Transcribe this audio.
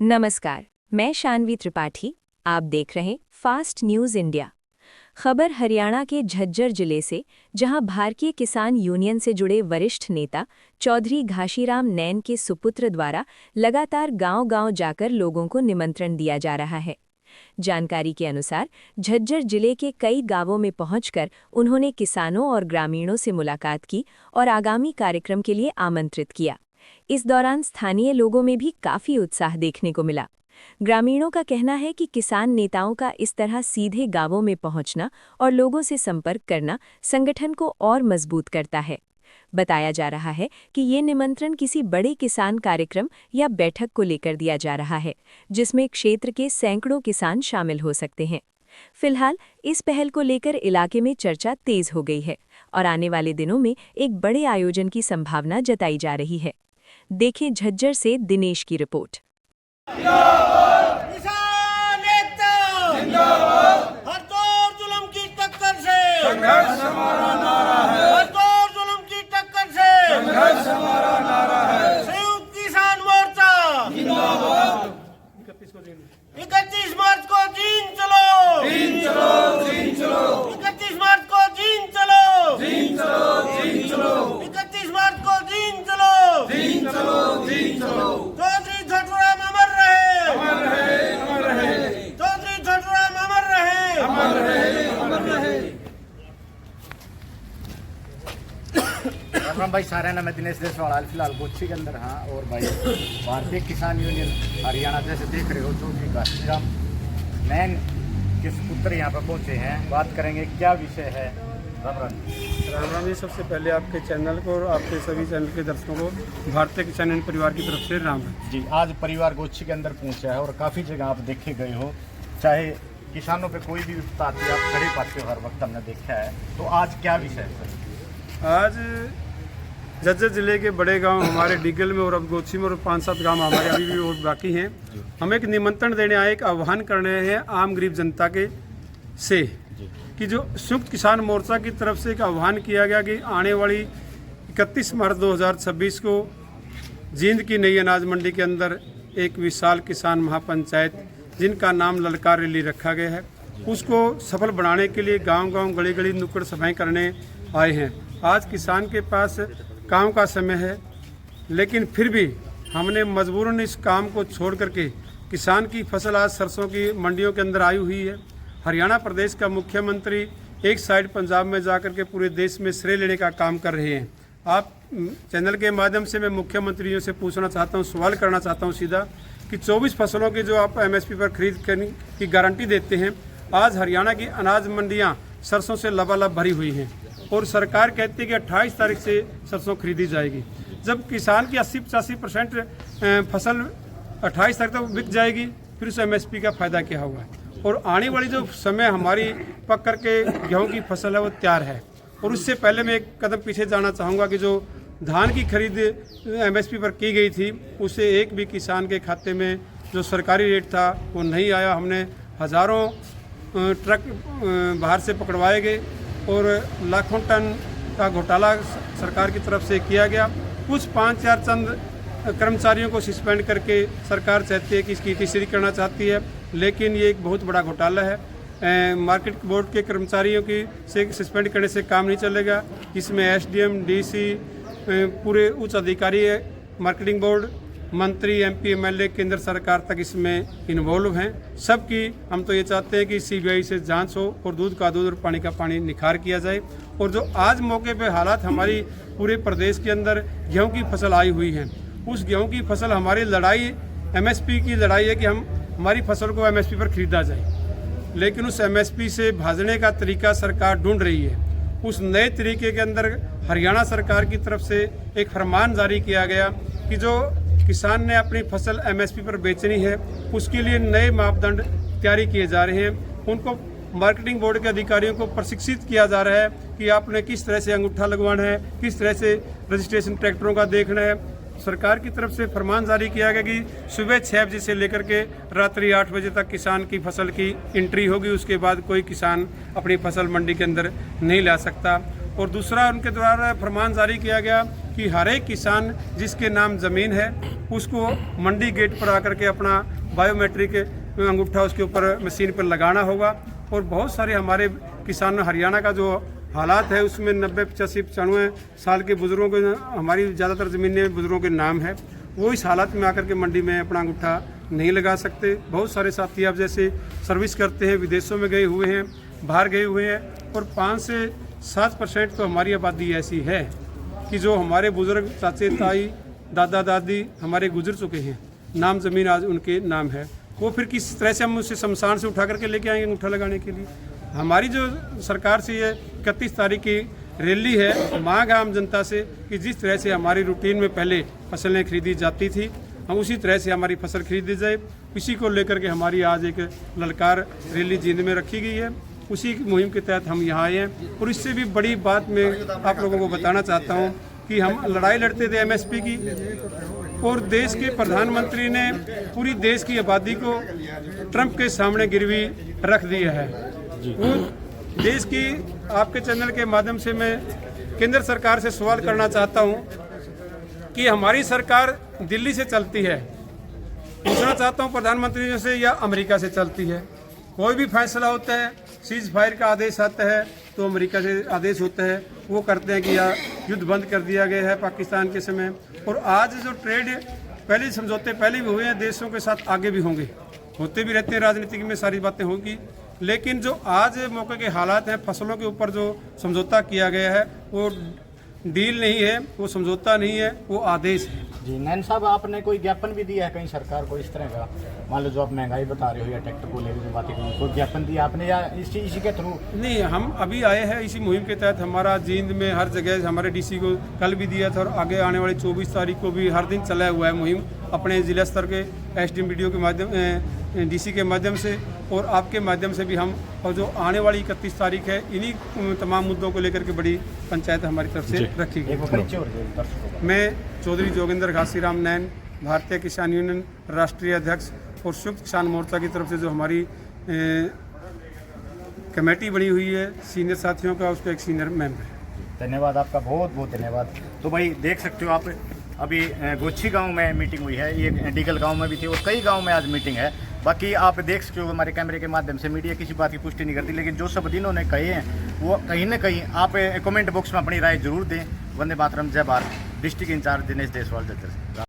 नमस्कार, मैं शानवी त्रिपाठी। आप देख रहे हैं फास्ट न्यूज़ इंडिया। खबर हरियाणा के झज्जर जिले से, जहां भारतीय किसान यूनियन से जुड़े वरिष्ठ नेता चौधरी घाशीराम नैन के सुपुत्र द्वारा लगातार गांव-गांव जाकर लोगों को निमंत्रण दिया जा रहा है। जानकारी के अनुसार झज्जर जिले के कई गांवों में पहुंचकर उन्होंने किसानों और ग्रामीणों से मुलाकात की और आगामी कार्यक्रम के लिए आमंत्रित किया। इस दौरान स्थानीय लोगों में भी काफी उत्साह देखने को मिला। ग्रामीणों का कहना है कि किसान नेताओं का इस तरह सीधे गांवों में पहुंचना और लोगों से संपर्क करना संगठन को और मजबूत करता है। बताया जा रहा है कि ये निमंत्रण किसी बड़े किसान कार्यक्रम या बैठक को लेकर दिया जा रहा है, जिसमें क्षेत्र के सैकड़ों किसान शामिल हो सकते हैं। फिलहाल इस पहल को लेकर इलाके में चर्चा तेज हो गई है और आने वाले दिनों में एक बड़े आयोजन की संभावना जताई जा रही है। देखें झज्जर से दिनेश की रिपोर्ट। किसान एकता जिंदाबाद। हर दौर जुल्म की टक्कर से संघर्ष हमारा नारा है। हर दौर जुल्म की टक्कर से संघर्ष हमारा नारा है। संयुक्त किसान मोर्चा जिंदाबाद। 31 मार्च को जीन चलो, जीन चलो, जीन चलो। 31 मार्च को जीन चलो, जीन चलो, जीन चलो। 31 मार्च को जीन चलो, जीन चलो, जीन चलो। चौधरी झटराम अमर रहे, अमर रहे, अमर रहे। चौधरी झटराम अमर रहे, अमर रहे, अमर रहे। राम भाई सारे ना, मैं दिनेश देशवाल फिलहाल गोची के अंदर। हाँ, और भाई भारतीय किसान यूनियन हरियाणा जैसे देख रहे हो, चौधरी घाशीराम नैन के पुत्र यहाँ पर पहुँचे हैं। बात करेंगे क्या विषय है। राम राम जी, सबसे पहले आपके चैनल को और आपके सभी चैनल के दर्शकों को भारतीय किसान यूनियन परिवार की तरफ से राम जी। आज परिवार गोची के अंदर पहुँचा है और काफ़ी जगह आप देखे गए हो, चाहे किसानों पे कोई भी विपत्ति आती है आप खड़े पाते हो, हर वक्त हमने देखा है। तो आज क्या विषय है सर? आज झज्जर जिले के बड़े गांव हमारे डिगल में और अब गोची में और 5-7 गांव हमारे अभी भी और बाकी हैं। हम एक निमंत्रण देने आए, एक आह्वान करने हैं आम गरीब जनता के से कि जो संयुक्त किसान मोर्चा की तरफ से एक आह्वान किया गया कि आने वाली 31 मार्च 2026 को जींद की नई अनाज मंडी के अंदर एक विशाल किसान महापंचायत, जिनका नाम ललकार रैली रखा गया है, उसको सफल बनाने के लिए गांव-गांव, गली-गली नुक्कड़ सभाएं करने आए हैं। आज किसान के पास काम का समय है, लेकिन फिर भी हमने मजबूरन इस काम को छोड़ करके, किसान की फसल आज सरसों की मंडियों के अंदर आई हुई है। हरियाणा प्रदेश का मुख्यमंत्री एक साइड पंजाब में जाकर के पूरे देश में श्रेय लेने का काम कर रहे हैं। आप चैनल के माध्यम से मैं मुख्यमंत्रियों से पूछना चाहता हूं, सवाल करना चाहता हूं सीधा कि 24 फसलों की जो आप एमएसपी पर खरीद करने की गारंटी देते हैं, आज हरियाणा की अनाज मंडियां सरसों से लबालब भरी हुई हैं और सरकार कहती है कि 28 तारीख से सरसों खरीदी जाएगी। जब किसान की 80-85% फसल 28 तारीख तक बिक जाएगी, फिर उस एमएसपी का फायदा क्या होगा। और आने वाली जो समय हमारी पक करके गेहूं की फसल है वो तैयार है। और उससे पहले मैं एक कदम पीछे जाना चाहूँगा कि जो धान की खरीद एमएसपी पर की गई थी, उसे एक भी किसान के खाते में जो सरकारी रेट था वो नहीं आया। हमने हज़ारों ट्रक बाहर से पकड़वाए गए और लाखों टन का घोटाला सरकार की तरफ से किया गया। कुछ 5-4 चंद कर्मचारियों को सस्पेंड करके सरकार चाहती है कि इसकी तीसरी करना चाहती है, लेकिन ये एक बहुत बड़ा घोटाला है। मार्केट बोर्ड के कर्मचारियों की से सस्पेंड करने से काम नहीं चलेगा। इसमें एसडीएम, डीसी, पूरे उच्च अधिकारी, मार्केटिंग बोर्ड, मंत्री, एमपी, एमएलए, केंद्र सरकार तक इसमें इन्वॉल्व हैं। सबकी हम तो ये चाहते हैं कि सीबीआई से जांच हो और दूध का दूध और पानी का पानी निखार किया जाए। और जो आज मौके पे हालात हमारी पूरे प्रदेश के अंदर गेहूं की फसल आई हुई है, उस गेहूं की फसल हमारी लड़ाई एमएसपी की लड़ाई है कि हमारी फसल को एमएसपी पर खरीदा जाए, लेकिन उस एमएसपी से भाजने का तरीका सरकार ढूंढ रही है। उस नए तरीके के अंदर हरियाणा सरकार की तरफ से एक फरमान जारी किया गया कि जो किसान ने अपनी फसल एमएसपी पर बेचनी है, उसके लिए नए मापदंड तैयारी किए जा रहे हैं। उनको मार्केटिंग बोर्ड के अधिकारियों को प्रशिक्षित किया जा रहा है कि आपने किस तरह से अंगूठा लगवाना है, किस तरह से रजिस्ट्रेशन ट्रैक्टरों का देखना है। सरकार की तरफ से फरमान जारी किया गया कि सुबह 6 बजे से लेकर के रात्रि 8 बजे तक किसान की फसल की एंट्री होगी। उसके बाद कोई किसान अपनी फसल मंडी के अंदर नहीं ला सकता। और दूसरा, उनके द्वारा फरमान जारी किया गया कि हर एक किसान जिसके नाम ज़मीन है उसको मंडी गेट पर आकर के अपना बायोमेट्रिक अंगूठा उसके ऊपर मशीन पर लगाना होगा। और बहुत सारे हमारे किसान हरियाणा का जो हालात है उसमें 90, 85, 95 साल के बुज़ुर्गों के, हमारी ज़्यादातर ज़मीनें बुज़ुर्गों के नाम है, वो इस हालात में आकर के मंडी में अपना अंगूठा नहीं लगा सकते। बहुत सारे साथी आप जैसे सर्विस करते हैं, विदेशों में गए हुए हैं, बाहर गए हुए हैं, और 5 से 7% तो हमारी आबादी ऐसी है कि जो हमारे बुज़ुर्ग चाचे ताई दादा दादी हमारे गुजर चुके हैं, नाम ज़मीन आज उनके नाम है। वो फिर किस तरह से हम उसे शमशान से उठा करके लेके आएंगे अंगूठा लगाने के लिए। हमारी जो सरकार से ये 31 तारीख की रैली है, मांग आम जनता से कि जिस तरह से हमारी रूटीन में पहले फसलें खरीदी जाती थी, हम उसी तरह से हमारी फसल खरीदी जाए। इसी को लेकर के हमारी आज एक ललकार रैली जींद में रखी गई है। उसी मुहिम के तहत हम यहाँ आए हैं। और इससे भी बड़ी बात मैं आप लोगों को बताना चाहता हूँ कि हम लड़ाई लड़ते थे MSP की, और देश के प्रधानमंत्री ने पूरी देश की आबादी को ट्रंप के सामने गिरवी रख दिया है। वो देश की आपके चैनल के माध्यम से मैं केंद्र सरकार से सवाल करना चाहता हूँ कि हमारी सरकार दिल्ली से चलती है, पूछना चाहता हूँ प्रधानमंत्री से, या अमेरिका से चलती है? कोई भी फैसला होता है, सीज फायर का आदेश आता है तो अमेरिका से आदेश होता है, वो करते हैं कि या युद्ध बंद कर दिया गया है पाकिस्तान के समय। और आज जो ट्रेड पहले समझौते पहले भी हुए हैं, देशों के साथ आगे भी होंगे, होते भी रहते हैं, राजनीति में सारी बातें होगी। लेकिन जो आज मौके के हालात हैं, फसलों के ऊपर जो समझौता किया गया है वो डील नहीं है, वो समझौता नहीं है, वो आदेश है। जी नैन साहब, आपने कोई ज्ञापन भी दिया है कहीं सरकार को इस तरह का? मान लो जो आप महंगाई बता रहे हो या ट्रैक्टर को लेकर जो बातें करें, कोई ज्ञापन दिया आपने या इसी के थ्रू? नहीं, हम अभी आए हैं इसी मुहिम के तहत। हमारा जींद में हर जगह हमारे DC को कल भी दिया था, और आगे आने वाली 24 तारीख को भी हर दिन चला हुआ है मुहिम, अपने जिला स्तर के SDM BDO के माध्यम DC के माध्यम से और आपके माध्यम से भी हम। और जो आने वाली 31 तारीख है, इन्हीं तमाम मुद्दों को लेकर के बड़ी पंचायत हमारी तरफ से रखी गई। मैं चौधरी जोगिंदर घासीराम नैन, भारतीय किसान यूनियन राष्ट्रीय अध्यक्ष और संयुक्त किसान मोर्चा की तरफ से जो हमारी कमेटी बनी हुई है सीनियर साथियों का, उसका एक सीनियर मेंबर है। धन्यवाद आपका, बहुत बहुत धन्यवाद। तो भाई देख सकते हो आप, अभी गोछी गांव में मीटिंग हुई है, ये डीगल गांव में भी थी और कई गांव में आज मीटिंग है। बाकी आप देख सकते हो हमारे कैमरे के माध्यम से, मीडिया किसी बात की पुष्टि नहीं करती, लेकिन जो सब इन्होंने कहे हैं वो कहीं ना कहीं आप कमेंट बॉक्स में अपनी राय जरूर दें। वंदे मातरम, जय भारत। District in charge Dinesh Deswal Jhajjar.